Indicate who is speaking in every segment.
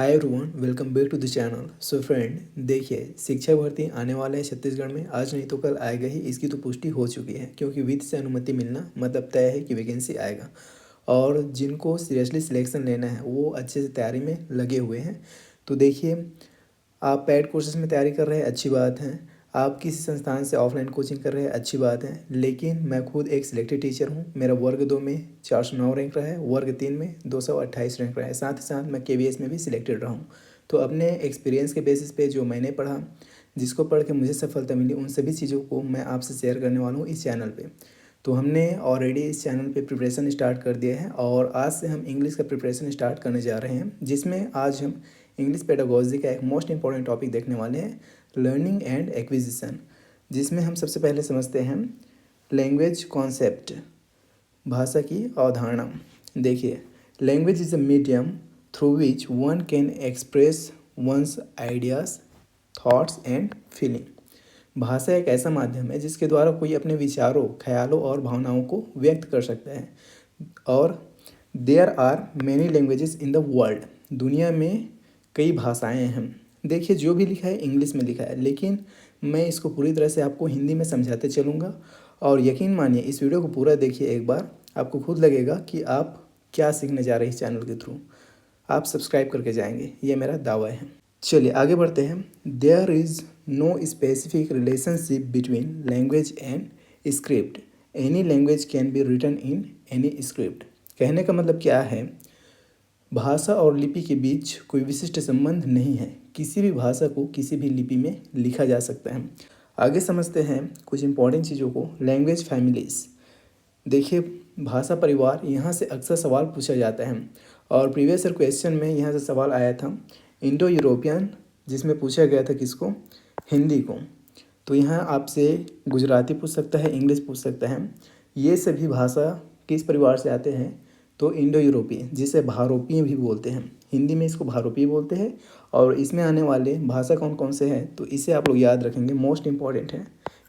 Speaker 1: Hi everyone, welcome back to the channel. So friend, देखिए शिक्षक भर्ती आने वाला है छत्तीसगढ़ में। आज नहीं तो कल आएगा ही, इसकी तो पुष्टि हो चुकी है क्योंकि वित्त से अनुमति मिलना मतलब तय है कि वैकेंसी आएगा। और जिनको सीरियसली सिलेक्शन लेना है वो अच्छे से तैयारी में लगे हुए हैं। तो देखिए, आप पेड कोर्सेज में तैयारी कर रहे हैं, अच्छी बात है। आप किसी संस्थान से ऑफलाइन कोचिंग कर रहे हैं, अच्छी बात है। लेकिन मैं खुद एक सिलेक्टेड टीचर हूँ। मेरा वर्ग 2 में 409 रैंक रहा है, वर्ग 3 में 228 रैंक रहा है। साथ ही साथ मैं केवीएस में भी सिलेक्टेड रहा हूँ। तो अपने एक्सपीरियंस के बेसिस पे जो मैंने पढ़ा, जिसको पढ़ के मुझे सफलता मिली, उन सभी चीज़ों को मैं आपसे शेयर करने वाला हूँ इस चैनल पे। तो हमने ऑलरेडी इस चैनल पे प्रिपरेशन स्टार्ट कर दिया है और आज से हम इंग्लिश का प्रिपरेशन स्टार्ट करने जा रहे हैं, जिसमें आज हम इंग्लिश पेडागोजी का एक मोस्ट इंपॉर्टेंट टॉपिक देखने वाले हैं, लर्निंग एंड एक्विजिशन। जिसमें हम सबसे पहले समझते हैं लैंग्वेज कॉन्सेप्ट, भाषा की अवधारणा। देखिए, language is a medium through which one can express once ideas, thoughts and feeling. भाषा एक ऐसा माध्यम है जिसके द्वारा कोई अपने विचारों, ख्यालों और भावनाओं को व्यक्त कर सकता है। और there are many languages in the world. दुनिया में कई भाषाएं हैं। देखिए, जो भी लिखा है इंग्लिश में लिखा है, लेकिन मैं इसको पूरी तरह से आपको हिंदी में समझाते चलूँगा। और यकीन मानिए, इस वीडियो को पूरा देखिए एक बार, आपको खुद लगेगा कि आप क्या सीखने जा रहे हैं इस चैनल के थ्रू। आप सब्सक्राइब करके जाएंगे, ये मेरा दावा है। चलिए आगे बढ़ते हैं। There is no specific relationship between language and script. Any language can be written in any script. कहने का मतलब क्या है, भाषा और लिपि के बीच कोई विशिष्ट संबंध नहीं है। किसी भी भाषा को किसी भी लिपि में लिखा जा सकता है। आगे समझते हैं कुछ इंपॉर्टेंट चीज़ों को। Language families. देखिए, भाषा परिवार, यहाँ से अक्सर सवाल पूछा जाता है और प्रीवियस ईयर क्वेश्चन में यहाँ से सवाल आया था इंडो यूरोपियन, जिसमें पूछा गया था किसको, हिंदी को। तो यहाँ आपसे गुजराती पूछ सकता है, इंग्लिश पूछ सकता है। ये सभी भाषा किस परिवार से आते हैं, तो इंडो यूरोपीय, जिसे भारोपीय भी बोलते हैं। हिंदी में इसको भारोपीय बोलते हैं। और इसमें आने वाले भाषा कौन कौन से हैं, तो इसे आप लोग याद रखेंगे, मोस्ट इंपॉर्टेंट है।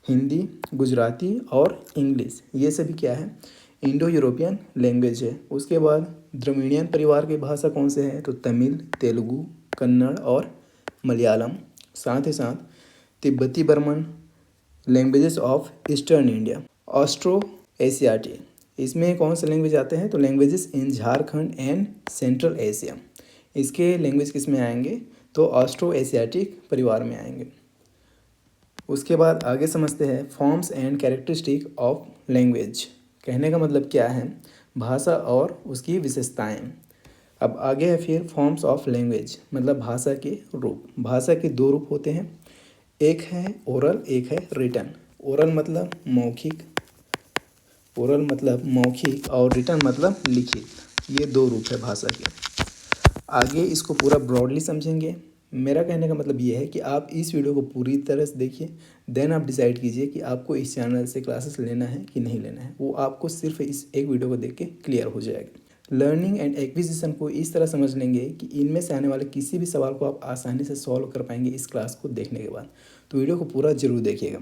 Speaker 1: हिंदी, गुजराती और इंग्लिश, ये सभी क्या है, इंडो यूरोपियन लैंग्वेज है। उसके बाद द्रविड़ियन परिवार की भाषा कौन से हैं, तो तमिल, तेलुगु, कन्नड़ और मलयालम। साथ ही साथ तिब्बती Burman, languages of eastern India. Austro Asiatic, इसमें कौन से लैंग्वेज आते हैं, तो languages in Jharkhand and central Asia. इसके लैंग्वेज किस में आएंगे, तो ऑस्ट्रो एशियाटिक परिवार में आएंगे। उसके बाद आगे समझते हैं forms and characteristic of language. कहने का मतलब क्या है, भाषा और उसकी विशेषताएं। अब आगे है फिर फॉर्म्स ऑफ लैंग्वेज, मतलब भाषा के रूप। भाषा के दो रूप होते हैं, एक है ओरल, एक है रिटन। ओरल मतलब मौखिक, और रिटन मतलब लिखित। ये दो रूप है भाषा के। आगे इसको पूरा ब्रॉडली समझेंगे। मेरा कहने का मतलब ये है कि आप इस वीडियो को पूरी तरह से देखिए, देन आप डिसाइड कीजिए कि आपको इस चैनल से क्लासेस लेना है कि नहीं लेना है। वो आपको सिर्फ इस एक वीडियो को देख के क्लियर हो जाएगा। लर्निंग एंड एक्विजिशन को इस तरह समझ लेंगे कि इनमें से आने वाले किसी भी सवाल को आप आसानी से सॉल्व कर पाएंगे इस क्लास को देखने के बाद। तो वीडियो को पूरा जरूर देखिएगा।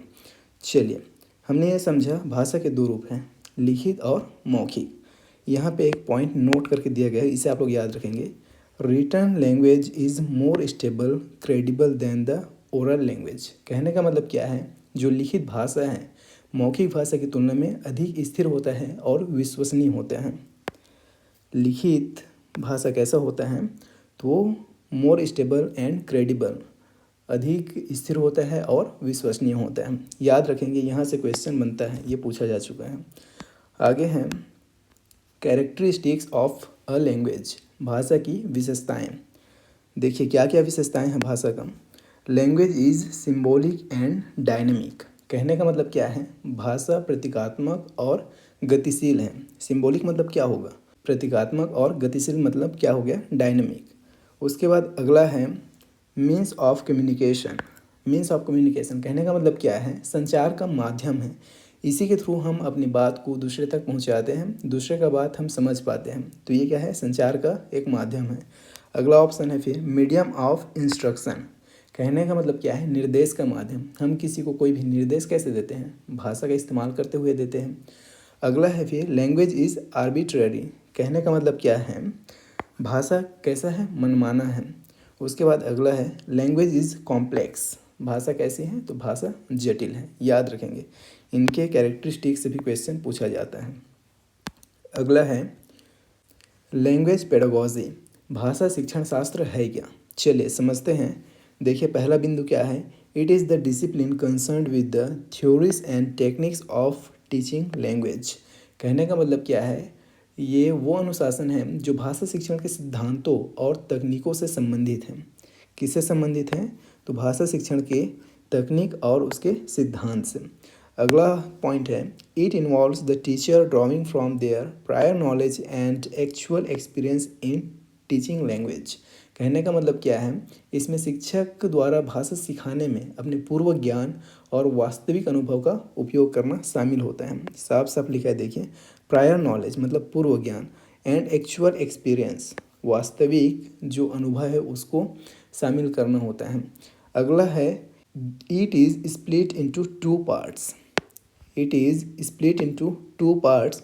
Speaker 1: चलिए, हमने ये समझा भाषा के दो रूप हैं, लिखित और मौखिक। यहाँ पे एक पॉइंट नोट करके दिया गया है, इसे आप लोग याद रखेंगे। Written language is more stable credible than the oral language. कहने का मतलब क्या है, जो लिखित भाषा है मौखिक भाषा की तुलना में अधिक स्थिर होता है और विश्वसनीय होता है। लिखित भाषा कैसा होता है, तो मोर स्टेबल एंड क्रेडिबल, अधिक स्थिर होता है और विश्वसनीय होता है। याद रखेंगे, यहाँ से क्वेश्चन बनता है, ये पूछा जा चुका है। आगे हैं कैरेक्टरिस्टिक्स ऑफ अ लैंग्वेज, भाषा की विशेषताएं। देखिए क्या क्या विशेषताएं हैं भाषा का। Language is symbolic and dynamic. कहने का मतलब क्या है, भाषा प्रतीकात्मक और गतिशील है। सिम्बॉलिक मतलब क्या होगा, प्रतीकात्मक, और गतिशील मतलब क्या हो गया, डायनेमिक। उसके बाद अगला है means of communication. Means of communication कहने का मतलब क्या है, संचार का माध्यम है। इसी के थ्रू हम अपनी बात को दूसरे तक पहुंचाते हैं, दूसरे का बात हम समझ पाते हैं। तो ये क्या है, संचार का एक माध्यम है। अगला ऑप्शन है फिर मीडियम ऑफ इंस्ट्रक्शन। कहने का मतलब क्या है, निर्देश का माध्यम। हम किसी को कोई भी निर्देश कैसे देते हैं, भाषा का इस्तेमाल करते हुए देते हैं। अगला है फिर लैंग्वेज इज़ आर्बिट्रेरी। कहने का मतलब क्या है, भाषा कैसा है, मनमाना है। उसके बाद अगला है लैंग्वेज इज़ कॉम्प्लेक्स। भाषा कैसी है? तो भाषा जटिल है, याद रखेंगे। इनके कैरेक्टरिस्टिक से भी क्वेश्चन पूछा जाता है। अगला है लैंग्वेज पेडागोजी। भाषा शिक्षण शास्त्र है क्या? चलिए समझते हैं। देखिए पहला बिंदु क्या है? It is the discipline concerned with the theories and techniques of teaching language. कहने का मतलब क्या है? ये वो अनुशासन है जो भाषा शिक्षण के सिद्धांतों और तकनीकों से संबंधित है। किससे संबंधित है? तो भाषा शिक्षण के तकनीक और उसके सिद्धांत से। अगला पॉइंट है it involves the teacher drawing from their prior knowledge and actual experience in teaching language. कहने का मतलब क्या है? इसमें शिक्षक द्वारा भाषा सिखाने में अपने पूर्व ज्ञान और वास्तविक अनुभव का उपयोग करना शामिल होता है। साफ साफ लिखा है, देखिए। प्रायर नॉलेज मतलब पूर्व ज्ञान, एंड एक्चुअल एक्सपीरियंस वास्तविक जो अनुभव है उसको शामिल करना होता है। अगला है it is split into two parts. It is split into two parts.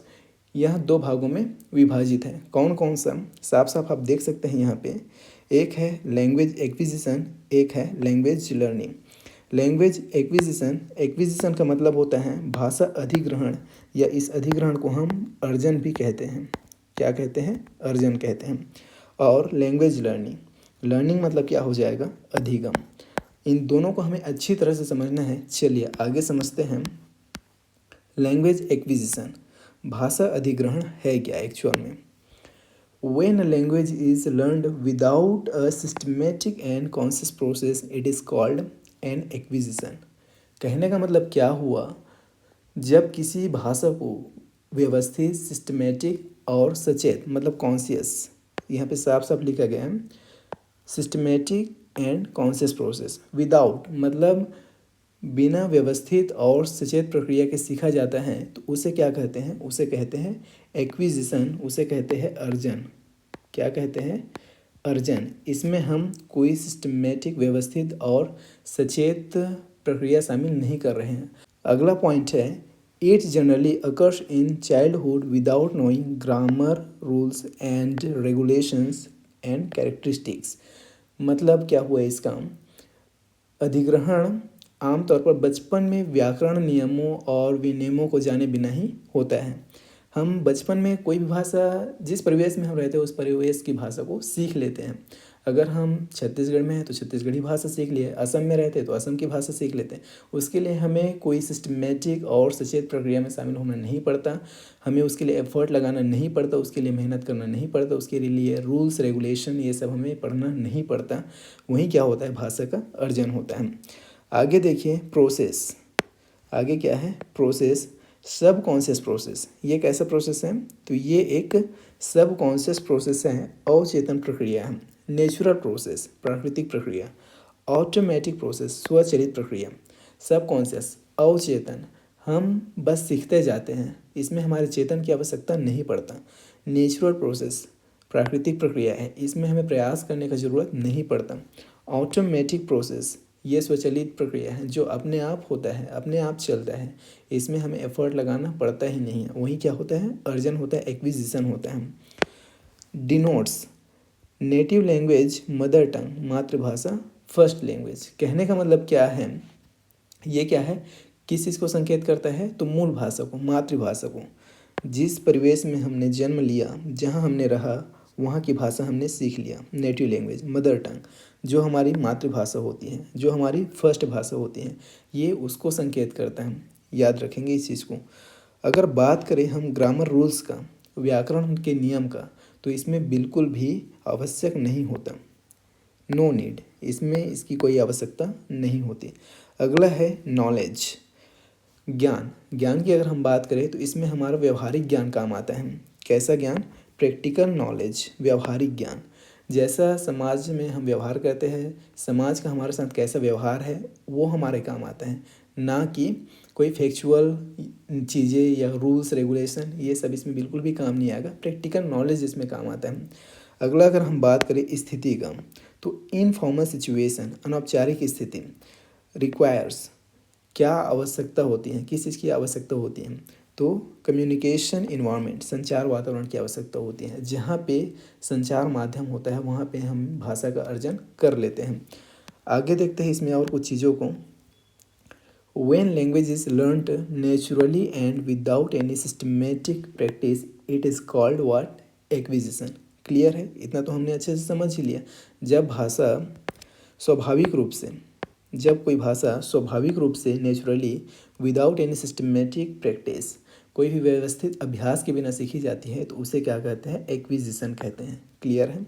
Speaker 1: यह दो भागों में विभाजित है। कौन कौन सा? साफ साफ आप देख सकते हैं यहाँ पे। एक है लैंग्वेज एक्विजिशन, एक है लैंग्वेज लर्निंग। लैंग्वेज एक्विजिशन का मतलब होता है भाषा अधिग्रहण, या इस अधिग्रहण को हम अर्जन भी कहते हैं। क्या कहते हैं? अर्जन कहते हैं। और लैंग्वेज लर्निंग मतलब क्या हो जाएगा? अधिगम। इन दोनों को हमें अच्छी तरह से समझना है। चलिए आगे समझते हैं। लैंग्वेज एक्विजिशन, भाषा अधिग्रहण है क्या एक्चुअल में? When a language is learned without a systematic and conscious process, it is called an acquisition. कहने का मतलब क्या हुआ? जब किसी भाषा को व्यवस्थित, सिस्टमेटिक और सचेत मतलब कॉन्शियस, यहाँ पे साफ साफ लिखा गया है systematic and conscious process. Without मतलब बिना व्यवस्थित और सचेत प्रक्रिया के सीखा जाता है, तो उसे क्या कहते हैं? उसे कहते हैं एक्विजिशन, उसे कहते हैं अर्जन। क्या कहते हैं? अर्जन। इसमें हम कोई सिस्टमेटिक, व्यवस्थित और सचेत प्रक्रिया शामिल नहीं कर रहे हैं। अगला पॉइंट है it generally occurs in childhood without knowing grammar, rules and regulations and characteristics. मतलब क्या हुआ इसका? अधिग्रहण आमतौर पर बचपन में व्याकरण नियमों और विनियमों को जाने बिना ही होता है। हम बचपन में कोई भी भाषा, जिस परिवेश में हम रहते हैं उस परिवेश की भाषा को सीख लेते हैं। अगर हम छत्तीसगढ़ में हैं तो छत्तीसगढ़ी भाषा सीख लिए, असम में रहते हैं तो असम की भाषा सीख लेते हैं। उसके लिए हमें कोई सिस्टमेटिक और सचेत प्रक्रिया में शामिल होना नहीं पड़ता, हमें उसके लिए एफर्ट लगाना नहीं पड़ता, उसके लिए मेहनत करना नहीं पड़ता, उसके लिए रूल्स रेगुलेशन ये सब हमें पढ़ना नहीं पड़ता। वहीं क्या होता है? भाषा का अर्जन होता है। आगे देखिए प्रोसेस। आगे क्या है? प्रोसेस, सब कॉन्शियस प्रोसेस। ये कैसा प्रोसेस है? तो ये एक सब कॉन्शियस प्रोसेस है, अवचेतन प्रक्रिया है। नेचुरल प्रोसेस, प्राकृतिक प्रक्रिया। ऑटोमेटिक प्रोसेस, स्वचालित प्रक्रिया। सब कॉन्शियस, अवचेतन, हम बस सीखते जाते हैं, इसमें हमारे चेतन की आवश्यकता नहीं पड़ता। नेचुरल प्रोसेस, प्राकृतिक प्रक्रिया है, इसमें हमें प्रयास करने का ज़रूरत नहीं पड़ता। ऑटोमेटिक प्रोसेस, ये स्वचालित प्रक्रिया है जो अपने आप होता है, अपने आप चलता है, इसमें हमें एफर्ट लगाना पड़ता ही नहीं है। वही क्या होता है? अर्जन होता है, एक्विजिशन होता है। डिनोट्स नेटिव लैंग्वेज, मदर टंग, मातृभाषा, फर्स्ट लैंग्वेज। कहने का मतलब क्या है? ये क्या है? किस चीज़ को संकेत करता है? तो मूल भाषा को, मातृभाषा को। जिस परिवेश में हमने जन्म लिया, जहाँ हमने रहा, वहाँ की भाषा हमने सीख लिया। नेटिव लैंग्वेज, मदर टंग, जो हमारी मातृभाषा होती है, जो हमारी फर्स्ट भाषा होती है, ये उसको संकेत करता है। याद रखेंगे इस चीज़ को। अगर बात करें हम ग्रामर रूल्स का, व्याकरण के नियम का, तो इसमें बिल्कुल भी आवश्यक नहीं होता। नो नीड, इसमें इसकी कोई आवश्यकता नहीं होती। अगला है नॉलेज, ज्ञान। ज्ञान की अगर हम बात करें तो इसमें हमारा व्यवहारिक ज्ञान काम आता है। कैसा ज्ञान? प्रैक्टिकल नॉलेज, व्यवहारिक ज्ञान। जैसा समाज में हम व्यवहार करते हैं, समाज का हमारे साथ कैसा व्यवहार है, वो हमारे काम आता है, ना कि कोई फैक्चुअल चीज़ें या रूल्स रेगुलेशन, ये सब इसमें बिल्कुल भी काम नहीं आएगा। प्रैक्टिकल नॉलेज इसमें काम आता है। अगला अगर हम बात करें स्थिति का, तो इनफॉर्मल सिचुएशन, अनौपचारिक स्थिति, रिक्वायर्स, क्या आवश्यकता होती है, किस चीज़ की आवश्यकता होती है? तो कम्युनिकेशन इन्वायरमेंट, संचार वातावरण की आवश्यकता होती है। जहाँ पे संचार माध्यम होता है वहाँ पे हम भाषा का अर्जन कर लेते हैं। आगे देखते हैं इसमें और कुछ चीज़ों को। When language is learnt naturally and without any systematic practice, it is called what? Acquisition. Clear है? इतना तो हमने अच्छे से समझ ही लिया। जब भाषा स्वाभाविक रूप से जब कोई भाषा स्वाभाविक रूप से naturally without any systematic practice, कोई भी व्यवस्थित अभ्यास के बिना सीखी जाती है तो उसे क्या कहते हैं? एक्विजिशन कहते हैं। क्लियर है?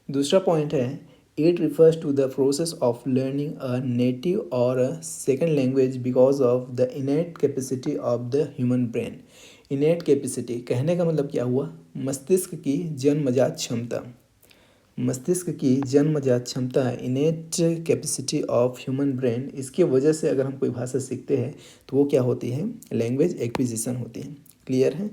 Speaker 1: दूसरा पॉइंट है, it refers to the process of learning a native और a second language because of the innate capacity of the human brain. Innate capacity कहने का मतलब क्या हुआ? मस्तिष्क की जन्मजात क्षमता। मस्तिष्क की जन्मजात क्षमता, इनेट कैपेसिटी ऑफ ह्यूमन ब्रेन, इसकी वजह से अगर हम कोई भाषा सीखते हैं तो वो क्या होती है? लैंग्वेज एक्विजिशन होती है। क्लियर है?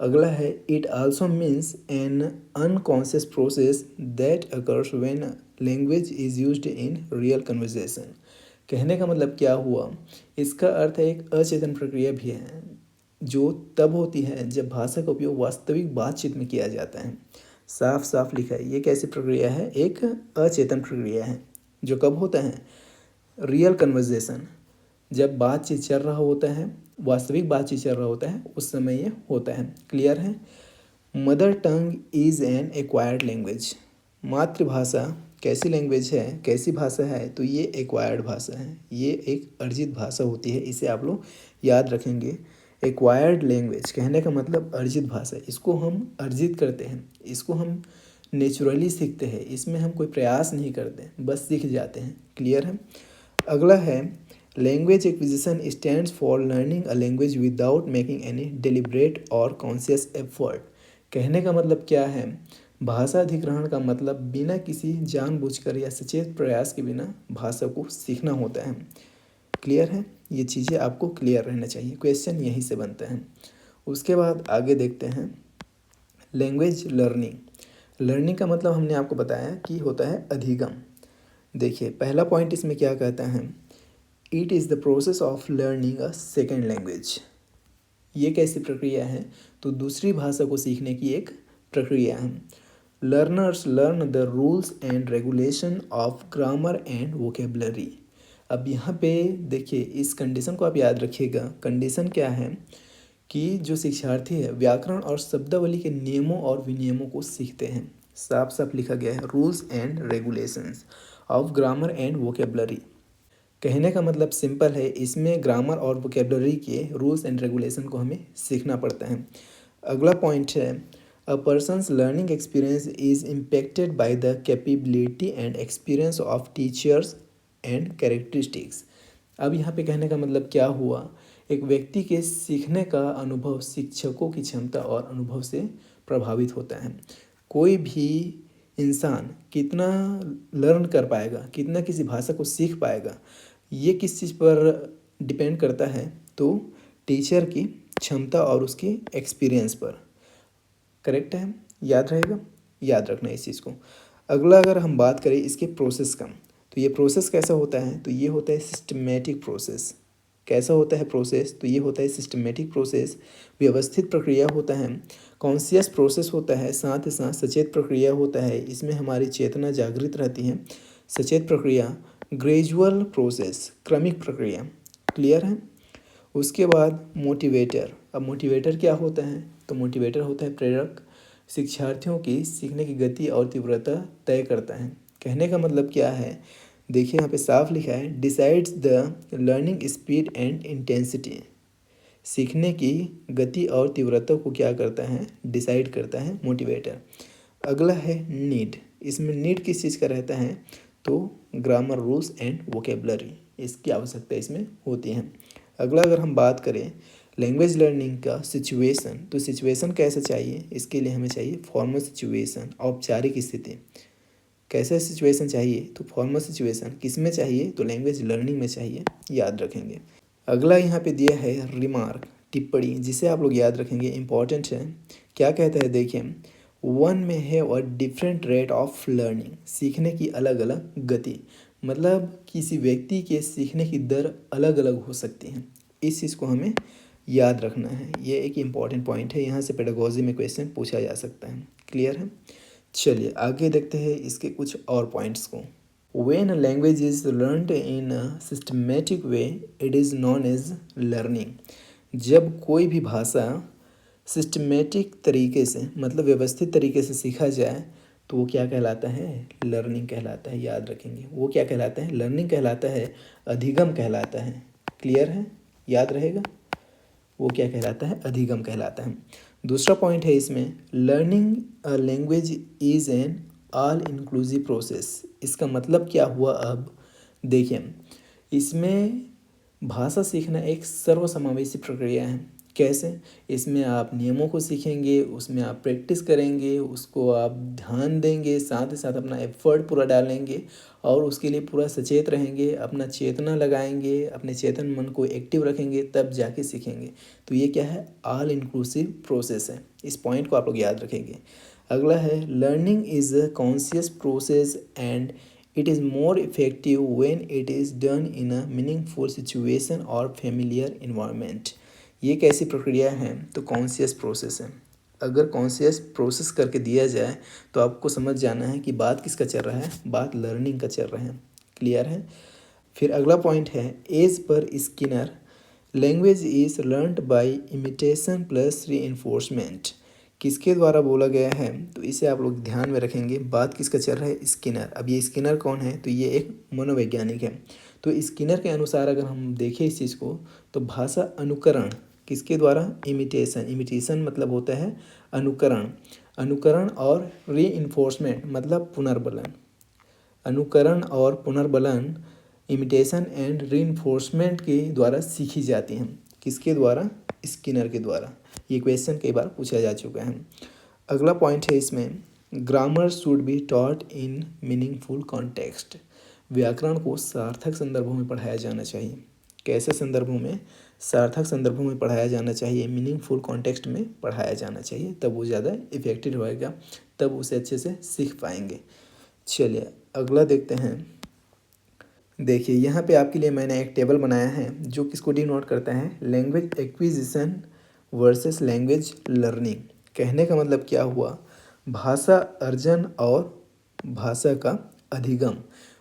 Speaker 1: अगला है, it also means N unconscious process that occurs when language is used in real conversation. कहने का मतलब क्या हुआ? इसका अर्थ है एक अचेतन प्रक्रिया भी है जो तब होती है जब भाषा का उपयोग वास्तविक बातचीत में किया जाता है। साफ साफ लिखा है, ये कैसी प्रक्रिया है? एक अचेतन प्रक्रिया है जो कब होता है? रियल कन्वर्सेशन, जब बातचीत चल रहा होता है, वास्तविक बातचीत चल रहा होता है, उस समय ये होता है। क्लियर है? Mother tongue is an acquired language. मातृभाषा कैसी लैंग्वेज है, कैसी भाषा है? तो ये एक्वायर्ड भाषा है, ये एक अर्जित भाषा होती है। इसे आप लोग याद रखेंगे। एक्वायर्ड लैंग्वेज कहने का मतलब अर्जित भाषा, इसको हम अर्जित करते हैं, इसको हम नेचुरली सीखते हैं, इसमें हम कोई प्रयास नहीं करते, बस सीख जाते हैं। क्लियर है? अगला है, language acquisition stands for learning a language without making any deliberate और कॉन्शियस एफर्ट। कहने का मतलब क्या है? भाषा अधिग्रहण का मतलब बिना किसी जानबूझकर या सचेत प्रयास के बिना भाषा को सीखना होता है। क्लियर है? ये चीज़ें आपको क्लियर रहना चाहिए, क्वेश्चन यहीं से बनते हैं। उसके बाद आगे देखते हैं, लैंग्वेज लर्निंग। लर्निंग का मतलब हमने आपको बताया कि होता है अधिगम। देखिए पहला पॉइंट इसमें क्या कहता है? It is the process of learning a second language. ये कैसी प्रक्रिया है? तो दूसरी भाषा को सीखने की एक प्रक्रिया है। Learners learn the rules and regulation of grammar and vocabulary. अब यहाँ पे देखिए, इस कंडीशन को आप याद रखिएगा। कंडीशन क्या है कि जो शिक्षार्थी है व्याकरण और शब्दावली के नियमों और विनियमों को सीखते हैं। साफ साफ लिखा गया है, rules and regulations of grammar and vocabulary. कहने का मतलब सिंपल है, इसमें ग्रामर और वोकेबलरी के रूल्स एंड रेगुलेशन को हमें सीखना पड़ता है। अगला पॉइंट है, a person's learning experience is impacted by the capability and experience of teachers and characteristics. अब यहाँ पे कहने का मतलब क्या हुआ? एक व्यक्ति के सीखने का अनुभव शिक्षकों की क्षमता और अनुभव से प्रभावित होता है। कोई भी इंसान कितना लर्न कर पाएगा, कितना किसी भाषा को सीख पाएगा, ये किस चीज़ पर डिपेंड करता है? तो टीचर की क्षमता और उसकी एक्सपीरियंस पर। करेक्ट है? याद रहेगा, याद रखना इस चीज़ को। अगला अगर हम बात करें इसके प्रोसेस का, तो ये प्रोसेस कैसा होता है? तो ये होता है सिस्टमेटिक प्रोसेस। कैसा होता है प्रोसेस? तो ये होता है सिस्टमेटिक प्रोसेस, व्यवस्थित प्रक्रिया होता है, कॉन्शियस प्रोसेस होता है, साथ ही साथ सचेत प्रक्रिया होता है। इसमें हमारी चेतना जागृत रहती है। सचेत प्रक्रिया, ग्रेजुअल प्रोसेस, क्रमिक प्रक्रिया। क्लियर है? उसके बाद मोटिवेटर। अब मोटिवेटर क्या होता है? तो मोटिवेटर होता है प्रेरक, शिक्षार्थियों की सीखने की गति और तीव्रता तय करता है। कहने का मतलब क्या है? देखिए यहाँ पे साफ लिखा है, decides the learning speed and intensity. सीखने की गति और तीव्रता को क्या करता है? डिसाइड करता है मोटिवेटर। अगला है नीड। इसमें नीड किस चीज़ का रहता है? तो ग्रामर, रूल्स एंड वोकेबलरी, इसकी आवश्यकता इसमें होती है। अगला अगर हम बात करें लैंग्वेज लर्निंग का सिचुएशन, तो सिचुएशन कैसा चाहिए? इसके लिए हमें चाहिए फॉर्मल सिचुएशन, औपचारिक स्थिति। कैसा सिचुएशन चाहिए? तो फॉर्मल सिचुएशन। किस में चाहिए? तो लैंग्वेज लर्निंग में चाहिए, याद रखेंगे। अगला यहाँ पे दिया है रिमार्क, टिप्पणी, जिसे आप लोग याद रखेंगे, इम्पॉर्टेंट है। क्या कहता है? देखिए, वन में have a different rate of learning. सीखने की अलग अलग गति, मतलब किसी व्यक्ति के सीखने की दर अलग अलग हो सकती है। इस चीज़ को हमें याद रखना है। ये एक इम्पॉर्टेंट पॉइंट है, यहाँ से पेडागोजी में क्वेश्चन पूछा जा सकता है। क्लियर है? चलिए आगे देखते हैं इसके कुछ और पॉइंट्स को। When a language is learned in a systematic way, it is known as learning. जब कोई भी भाषा सिस्टमेटिक तरीके से मतलब व्यवस्थित तरीके से सीखा जाए तो वो क्या कहलाता है? लर्निंग कहलाता है। याद रखेंगे, वो क्या कहलाता है? लर्निंग कहलाता है, अधिगम कहलाता है। क्लियर है? याद रहेगा, वो क्या कहलाता है? अधिगम कहलाता है। दूसरा पॉइंट है इसमें, learning a language is an all inclusive process. इसका मतलब क्या हुआ? अब देखिए, इसमें भाषा सीखना एक सर्वसमावेशी प्रक्रिया है। कैसे? इसमें आप नियमों को सीखेंगे, उसमें आप प्रैक्टिस करेंगे, उसको आप ध्यान देंगे, साथ ही साथ अपना एफर्ट पूरा डालेंगे और उसके लिए पूरा सचेत रहेंगे, अपना चेतना लगाएंगे, अपने चेतन मन को एक्टिव रखेंगे, तब जाके सीखेंगे। तो ये क्या है? ऑल इंक्लूसिव प्रोसेस है। इस पॉइंट को आप लोग याद रखेंगे। अगला है, learning is a conscious process and it is more effective when it is done in a meaningful situation और फेमिलियर इन्वायरमेंट। ये कैसी प्रक्रिया है? तो कॉन्शियस प्रोसेस है। अगर कॉन्शियस प्रोसेस करके दिया जाए तो आपको समझ जाना है कि बात किसका चल रहा है? बात लर्निंग का चल रहा है। क्लियर है? फिर अगला पॉइंट है, as per Skinner, language is learned by imitation plus reinforcement. किसके द्वारा बोला गया है? तो इसे आप लोग ध्यान में रखेंगे। बात किसका चल रहा है? स्किनर। अब ये स्किनर कौन है? तो ये एक मनोवैज्ञानिक है। तो स्किनर के अनुसार अगर हम देखें इस चीज़ को, तो भाषा अनुकरण किसके द्वारा? इमिटेशन। इमिटेशन मतलब होता है अनुकरण। अनुकरण और रीइंफोर्समेंट मतलब पुनर्बलन। अनुकरण और पुनर्बलन इमिटेशन एंड रीइंफोर्समेंट के द्वारा सीखी जाती हैं। किसके द्वारा? स्किनर के द्वारा। ये क्वेश्चन कई बार पूछा जा चुका है। अगला पॉइंट है इसमें, grammar should be taught in meaningful context. व्याकरण को सार्थक संदर्भों में पढ़ाया जाना चाहिए। कैसे संदर्भों में? सार्थक संदर्भों में पढ़ाया जाना चाहिए, मीनिंगफुल कॉन्टेक्स्ट में पढ़ाया जाना चाहिए, तब वो ज़्यादा इफेक्टिव रहेगा, तब उसे अच्छे से सीख पाएंगे। चलिए अगला देखते हैं। देखिए यहाँ पे आपके लिए मैंने एक टेबल बनाया है जो किसको डिनोट करता है? Language acquisition versus language learning. कहने का मतलब क्या हुआ? भाषा अर्जन और भाषा का अधिगम,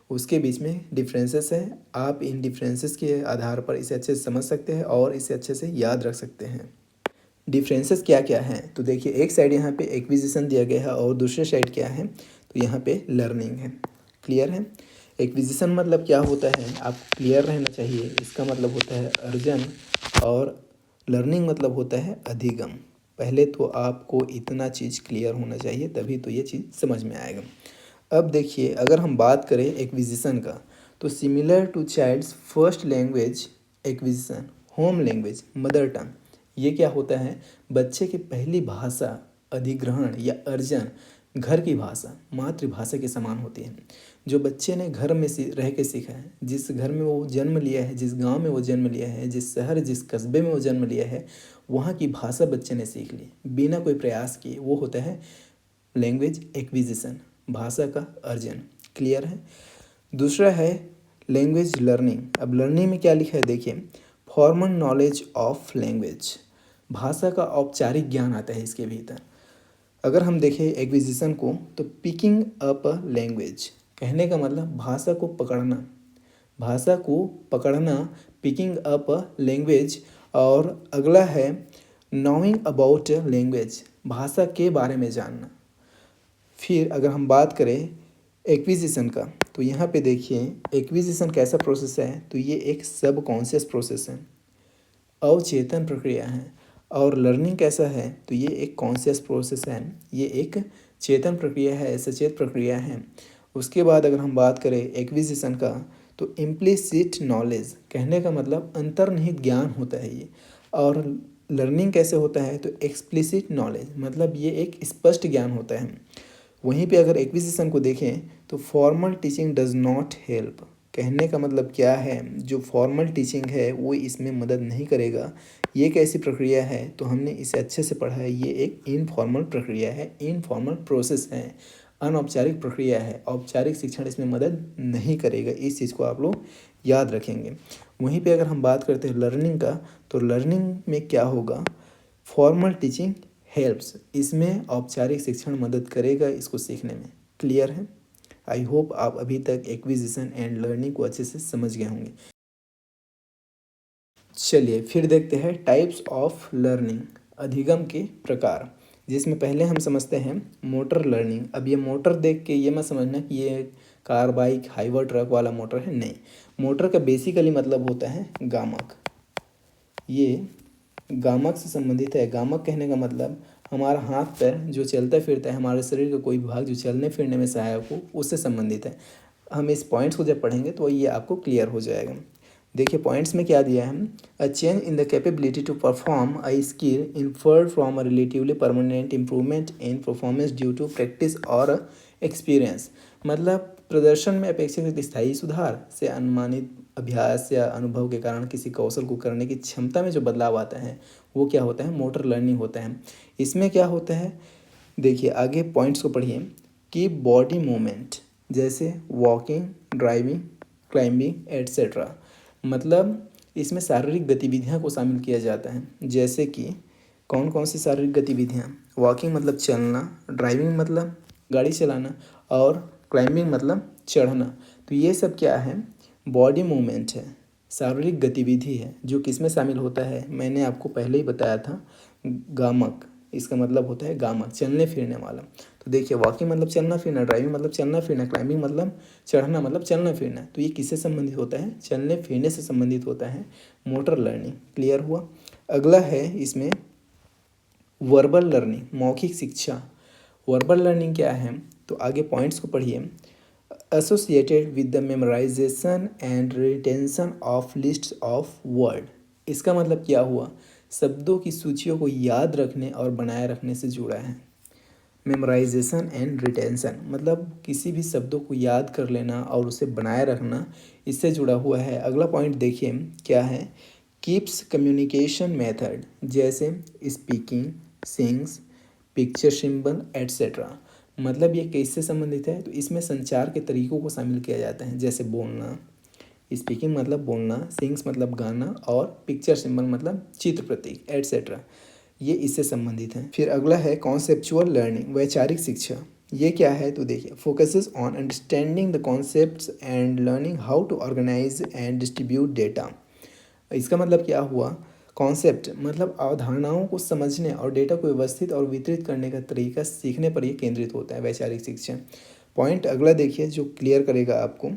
Speaker 1: उसके बीच में डिफरेंसेस है। आप इन डिफरेंसेस के आधार पर इसे अच्छे से समझ सकते हैं और इसे अच्छे से याद रख सकते हैं। डिफरेंसेस क्या क्या हैं? तो देखिए, एक साइड यहाँ पे एक्विजिशन दिया गया है और दूसरे साइड क्या है? तो यहाँ पे लर्निंग है। क्लियर है? एक्विजिशन मतलब क्या होता है? आप क्लियर रहना चाहिए। इसका मतलब होता है अर्जन और लर्निंग मतलब होता है अधिगम। पहले तो आपको इतना चीज़ क्लियर होना चाहिए, तभी तो ये चीज़ समझ में आएगा। अब देखिए, अगर हम बात करें एक्विजिशन का, तो similar to child's first language acquisition, home language mother tongue, ये क्या होता है? बच्चे की पहली भाषा अधिग्रहण या अर्जन घर की भाषा, मातृभाषा के समान होती है। जो बच्चे ने घर में रह के सीखा है, जिस घर में वो जन्म लिया है, जिस गांव में वो जन्म लिया है, जिस शहर जिस कस्बे में वो जन्म लिया है, वहाँ की भाषा बच्चे ने सीख ली बिना कोई प्रयास किए, वो होता है लैंग्वेज एक्विजिशन, भाषा का अर्जन। क्लियर है? दूसरा है लैंग्वेज लर्निंग। अब लर्निंग में क्या लिखा है देखिए, फॉर्मल नॉलेज ऑफ लैंग्वेज, भाषा का औपचारिक ज्ञान आता है इसके भीतर। अगर हम देखें एक्विजिशन को, तो पिकिंग अप अ लैंग्वेज, कहने का मतलब भाषा को पकड़ना, भाषा को पकड़ना, पिकिंग अप अ लैंग्वेज। और अगला है नोइंग अबाउट लैंग्वेज, भाषा के बारे में जानना। फिर अगर हम बात करें एक्विजिशन का, तो यहाँ पे देखिए एक्विजिशन कैसा प्रोसेस है? तो ये एक सब कॉन्शियस प्रोसेस है, अवचेतन प्रक्रिया है। और लर्निंग कैसा है? तो ये एक कॉन्शियस प्रोसेस है, ये एक चेतन प्रक्रिया है, सचेत प्रक्रिया है। उसके बाद अगर हम बात करें एक्विजिशन का, तो इम्प्लिसिट नॉलेज, कहने का मतलब अंतर्निहित ज्ञान होता है ये। और लर्निंग कैसे होता है? तो एक्सप्लिसिट नॉलेज, मतलब ये एक स्पष्ट ज्ञान होता है। वहीं पे अगर एक्विजिशन को देखें, तो formal teaching does not help, कहने का मतलब क्या है? जो फॉर्मल टीचिंग है वो इसमें मदद नहीं करेगा। ये कैसी प्रक्रिया है? तो हमने इसे अच्छे से पढ़ा है, ये एक इनफॉर्मल प्रक्रिया है, इनफॉर्मल प्रोसेस है, अनौपचारिक प्रक्रिया है, औपचारिक शिक्षण इसमें मदद नहीं करेगा। इस चीज़ को आप लोग याद रखेंगे। वहीं पे अगर हम बात करते हैं लर्निंग का, तो लर्निंग में क्या होगा, फॉर्मल टीचिंग हेल्प्स, इसमें औपचारिक शिक्षण मदद करेगा इसको सीखने में। क्लियर है? आई होप आप अभी तक एक्विजिशन एंड लर्निंग को अच्छे से समझ गए होंगे। चलिए फिर देखते हैं टाइप्स ऑफ लर्निंग, अधिगम के प्रकार, जिसमें पहले हम समझते हैं मोटर लर्निंग। अब ये मोटर देख के ये मत समझना कि ये कार, बाइक, हाईवा, ट्रक वाला मोटर है, नहीं। मोटर का बेसिकली मतलब होता है गामक। ये गामक से संबंधित है। गामक कहने का मतलब हमारा हाथ पैर जो चलता फिरता है, हमारे शरीर का कोई भाग जो चलने फिरने में सहायक हो, उससे संबंधित है। हम इस पॉइंट्स को जब पढ़ेंगे तो ये आपको क्लियर हो जाएगा। देखिए पॉइंट्स में क्या दिया है, a change in the capability to perform a skill inferred from a relatively permanent improvement in performance due to practice और एक्सपीरियंस। मतलब प्रदर्शन में अपेक्षाकृत स्थायी सुधार से अनुमानित अभ्यास या अनुभव के कारण किसी कौशल को करने की क्षमता में जो बदलाव आता है वो क्या होता है, मोटर लर्निंग होता है। इसमें क्या होता है, देखिए आगे पॉइंट्स को पढ़िए कि बॉडी मूवमेंट जैसे वॉकिंग, ड्राइविंग, क्लाइंबिंग एट्सेट्रा, मतलब इसमें शारीरिक गतिविधियां को शामिल किया जाता है। जैसे कि कौन कौन सी शारीरिक गतिविधियां, वॉकिंग मतलब चलना, ड्राइविंग मतलब गाड़ी चलाना, और क्लाइंबिंग मतलब चढ़ना। तो ये सब क्या है, बॉडी मूवमेंट है, शारीरिक गतिविधि है, जो किस में शामिल होता है, मैंने आपको पहले ही बताया था, गामक। इसका मतलब होता है गामक, चलने फिरने वाला। तो देखिए वॉकिंग मतलब चलना फिरना, ड्राइविंग मतलब चलना फिरना, क्लाइंबिंग मतलब चढ़ना मतलब चलना फिरना। तो ये किससे संबंधित होता है, चलने फिरने से संबंधित होता है मोटर लर्निंग। क्लियर हुआ? अगला है इसमें वर्बल लर्निंग, मौखिक शिक्षा। वर्बल लर्निंग क्या है, तो आगे पॉइंट्स को पढ़िए। Associated with the memorisation and retention of lists of word. इसका मतलब क्या हुआ, शब्दों की सूचियों को याद रखने और बनाए रखने से जुड़ा है। मेमोराइजेशन एंड रिटेंशन मतलब किसी भी शब्दों को याद कर लेना और उसे बनाए रखना, इससे जुड़ा हुआ है। अगला पॉइंट देखिए क्या है, कीप्स कम्युनिकेशन मेथड जैसे speaking, sings, picture symbol etcetera. मतलब ये किससे संबंधित है, तो इसमें संचार के तरीकों को शामिल किया जाता है। जैसे बोलना, स्पीकिंग मतलब बोलना, सिंग्स मतलब गाना, और पिक्चर सिंबल मतलब चित्र प्रतीक एट्सेट्रा, ये इससे संबंधित है। फिर अगला है कॉन्सेप्चुअल लर्निंग, वैचारिक शिक्षा। ये क्या है, तो देखिए focuses on understanding the concepts and learning how to organize and distribute data. इसका मतलब क्या हुआ, कॉन्सेप्ट मतलब अवधारणाओं को समझने और डेटा को व्यवस्थित और वितरित करने का तरीका सीखने पर यह केंद्रित होता है वैचारिक शिक्षा। पॉइंट अगला देखिए जो क्लियर करेगा आपको,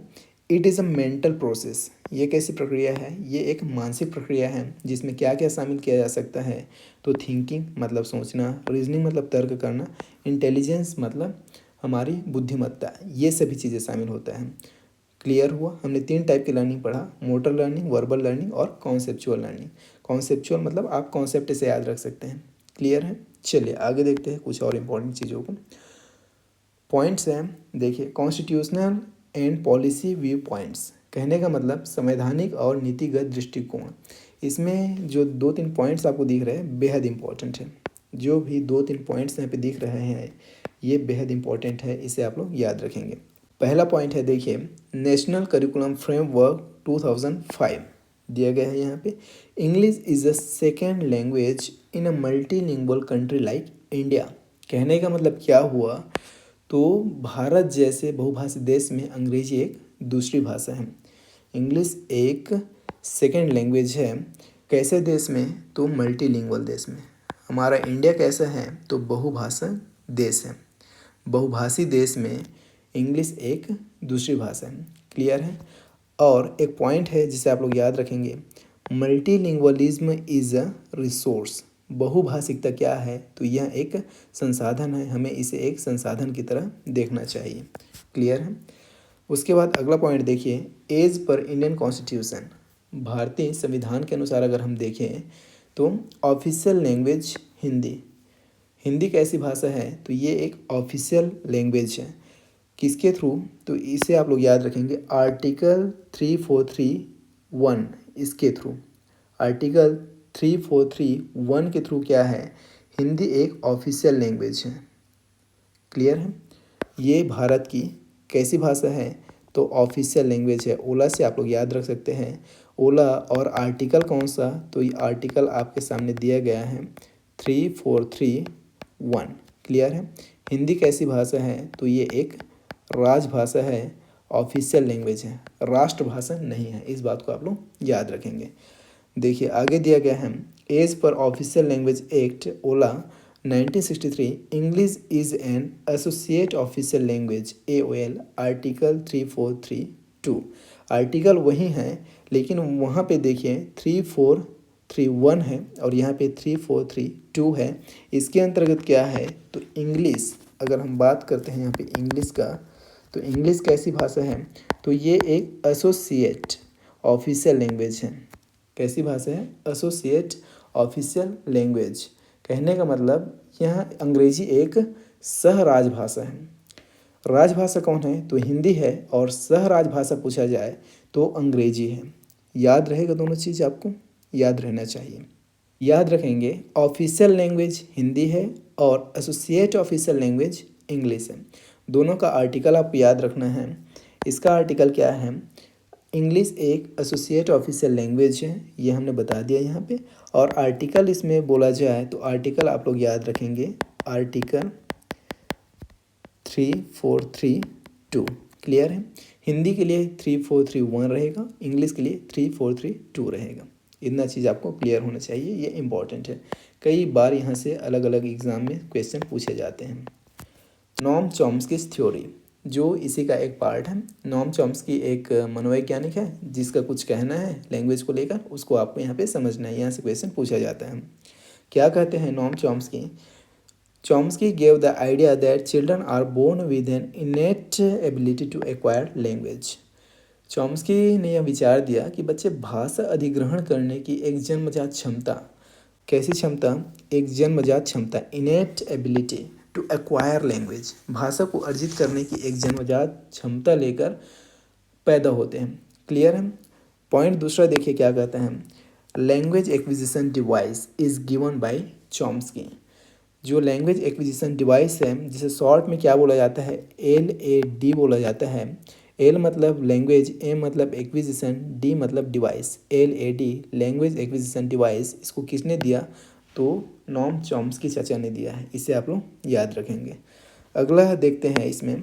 Speaker 1: it is a mental process. ये कैसी प्रक्रिया है, ये एक मानसिक प्रक्रिया है जिसमें क्या क्या शामिल किया जा सकता है, तो थिंकिंग मतलब सोचना, रीजनिंग मतलब तर्क करना, इंटेलिजेंस मतलब हमारी बुद्धिमत्ता, ये सभी चीज़ें शामिल होता है। क्लियर हुआ? हमने 3 टाइप की लर्निंग पढ़ा, मोटर लर्निंग, वर्बल लर्निंग और कॉन्सेप्चुअल लर्निंग। कॉन्सेप्चुअल मतलब आप कॉन्सेप्ट से याद रख सकते हैं। क्लियर है? चलिए आगे देखते हैं कुछ और इम्पोर्टेंट चीज़ों को। पॉइंट्स हैं, देखिए constitutional and policy view points, कहने का मतलब संवैधानिक और नीतिगत दृष्टिकोण। इसमें जो 2-3 पॉइंट्स आपको दिख रहे हैं बेहद इंपॉर्टेंट है। जो भी 2-3 पॉइंट्स यहाँ पे दिख रहे हैं ये बेहद इंपॉर्टेंट है, इसे आप लोग याद रखेंगे। पहला पॉइंट है देखिए, नेशनल करिकुलम फ्रेमवर्क 2005 दिया गया है यहाँ पे, English is a second language in a multilingual country like India. कहने का मतलब क्या हुआ, तो भारत जैसे बहुभाषी देश में अंग्रेजी एक दूसरी भाषा है, इंग्लिश एक सेकेंड लैंग्वेज है। कैसे देश में, तो मल्टीलिंगुअल देश में। हमारा इंडिया कैसा है, तो बहुभाषा देश है, बहुभाषी देश में इंग्लिश एक दूसरी भाषा है। क्लियर है? और एक पॉइंट है जिसे आप लोग याद रखेंगे, मल्टीलिंगुअलिज्म इज़ अ रिसोर्स। बहुभाषिकता क्या है, तो यह एक संसाधन है, हमें इसे एक संसाधन की तरह देखना चाहिए। क्लियर है? उसके बाद अगला पॉइंट देखिए, एज पर इंडियन कॉन्स्टिट्यूशन, भारतीय संविधान के अनुसार अगर हम देखें तो ऑफिशियल लैंग्वेज हिंदी। हिंदी कैसी भाषा है, तो ये एक ऑफिशियल लैंग्वेज है। किसके थ्रू, तो इसे आप लोग याद रखेंगे, आर्टिकल 3431 इसके थ्रू, आर्टिकल 3431 के थ्रू क्या है, हिंदी एक ऑफिशियल लैंग्वेज है। क्लियर है? ये भारत की कैसी भाषा है? तो ऑफिशियल लैंग्वेज है। ओला से आप लोग याद रख सकते हैं। ओला और आर्टिकल कौन सा? तो ये आर्टिकल आपके सामने दिया गया है 3431। क्लियर है? हिंदी कैसी भाषा है? तो ये एक राजभाषा है, ऑफिशियल लैंग्वेज है, राष्ट्रभाषा नहीं है। इस बात को आप लोग याद रखेंगे। देखिए आगे दिया गया है, as per official language act ओला 1963 English is an associate official language AOL article 3432। Article वही है लेकिन वहाँ पे देखिए 3431 है और यहाँ पे 3432 है। इसके अंतर्गत क्या है? तो इंग्लिश, अगर हम बात करते हैं यहाँ पे इंग्लिश का, तो इंग्लिश कैसी भाषा है? तो ये एक एसोसिएट ऑफिशियल लैंग्वेज है। कैसी भाषा है? Associate official language. कहने का मतलब यहाँ अंग्रेजी एक सह राजभाषा है। राजभाषा कौन है? तो हिंदी है, और सह राजभाषा पूछा जाए तो अंग्रेजी है। याद रहेगा, दोनों चीज़ आपको याद रहना चाहिए। याद रखेंगे, ऑफिशियल लैंग्वेज हिंदी है और एसोसिएट ऑफिशियल लैंग्वेज इंग्लिश है। दोनों का आर्टिकल आपको याद रखना है। इसका आर्टिकल क्या है? इंग्लिश एक एसोसिएट ऑफिशियल लैंग्वेज है, ये हमने बता दिया यहाँ पे। और आर्टिकल इसमें बोला जाए तो आर्टिकल आप लोग याद रखेंगे, आर्टिकल 3432। क्लियर है? हिंदी के लिए 3431 रहेगा, इंग्लिश के लिए 3432 रहेगा। इतना चीज़ आपको क्लियर होना चाहिए, ये इंपॉर्टेंट है। कई बार यहाँ से अलग अलग एग्ज़ाम में क्वेश्चन पूछे जाते हैं। नॉम चॉम्स्कीज़ थ्योरी, जो इसी का एक पार्ट है। नॉम चॉम्स्की एक मनोवैज्ञानिक है जिसका कुछ कहना है लैंग्वेज को लेकर, उसको आपको यहाँ पे समझना है। यहाँ से क्वेश्चन पूछा जाता है। क्या कहते हैं Noam Chomsky? Chomsky gave the idea that children are born with an innate ability to acquire language। Chomsky ने यह विचार दिया कि बच्चे भाषा अधिग्रहण करने की एक जन्मजात क्षमता, कैसी क्षमता? एक जन्मजात क्षमता, innate ability to acquire language, भाषा को अर्जित करने की एक जन्मजात क्षमता लेकर पैदा होते हैं। क्लियर है? पॉइंट दूसरा देखिए क्या कहते हैं, language acquisition device is given by Chomsky. जो लैंग्वेज एक्विजिशन डिवाइस है, जिसे शॉर्ट में क्या बोला जाता है? LAD बोला जाता है। L मतलब लैंग्वेज, A मतलब एक्विजिशन, D मतलब device. LAD language acquisition device, इसको किसने दिया? तो नॉम चॉम्स्की चाचा ने दिया है। इसे आप लोग याद रखेंगे। अगला देखते हैं इसमें,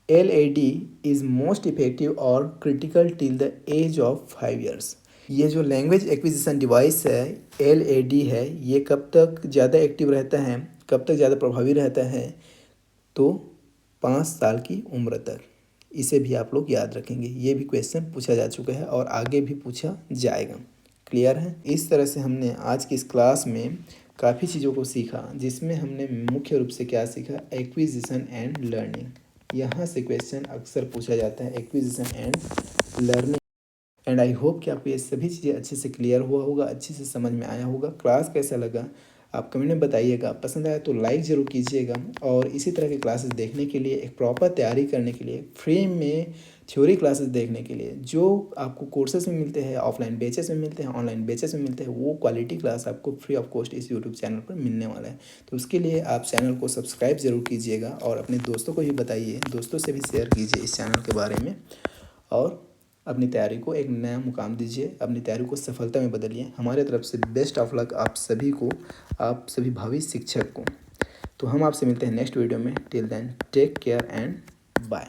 Speaker 1: LAD इज़ मोस्ट इफेक्टिव और critical till the age of 5 years। ये जो लैंग्वेज एक्विजिशन डिवाइस है LAD है, ये कब तक ज़्यादा एक्टिव रहता है, कब तक ज़्यादा प्रभावी रहता है? तो 5 साल की उम्र तक। इसे भी आप लोग याद रखेंगे। ये भी क्वेश्चन पूछा जा चुका है और आगे भी पूछा जाएगा। क्लियर है? इस तरह से हमने आज की इस क्लास में काफ़ी चीज़ों को सीखा, जिसमें हमने मुख्य रूप से क्या सीखा? Acquisition and learning. यहाँ से क्वेश्चन अक्सर पूछा जाता है, acquisition and learning. And I hope कि आपको ये सभी चीज़ें अच्छे से क्लियर हुआ होगा, अच्छे से समझ में आया होगा। क्लास कैसा लगा आप कमेंट में बताइएगा। पसंद आया तो लाइक ज़रूर कीजिएगा। और इसी तरह के क्लासेस देखने के लिए, एक प्रॉपर तैयारी करने के लिए, फ्री में थ्योरी क्लासेस देखने के लिए, जो आपको कोर्सेज में मिलते हैं, ऑफलाइन बेचेस में मिलते हैं, ऑनलाइन बेचेस में मिलते हैं, वो क्वालिटी क्लास आपको फ्री ऑफ कॉस्ट इस यूट्यूब चैनल पर मिलने वाला है। तो उसके लिए आप चैनल को सब्सक्राइब ज़रूर कीजिएगा और अपने दोस्तों को भी बताइए, दोस्तों से भी शेयर कीजिए इस चैनल के बारे में। और अपनी तैयारी को एक नया मुकाम दीजिए, अपनी तैयारी को सफलता में बदलिए। हमारे तरफ से बेस्ट ऑफ लक आप सभी को, आप सभी भावी शिक्षक को। तो हम आपसे मिलते हैं नेक्स्ट वीडियो में। Till then take care and bye.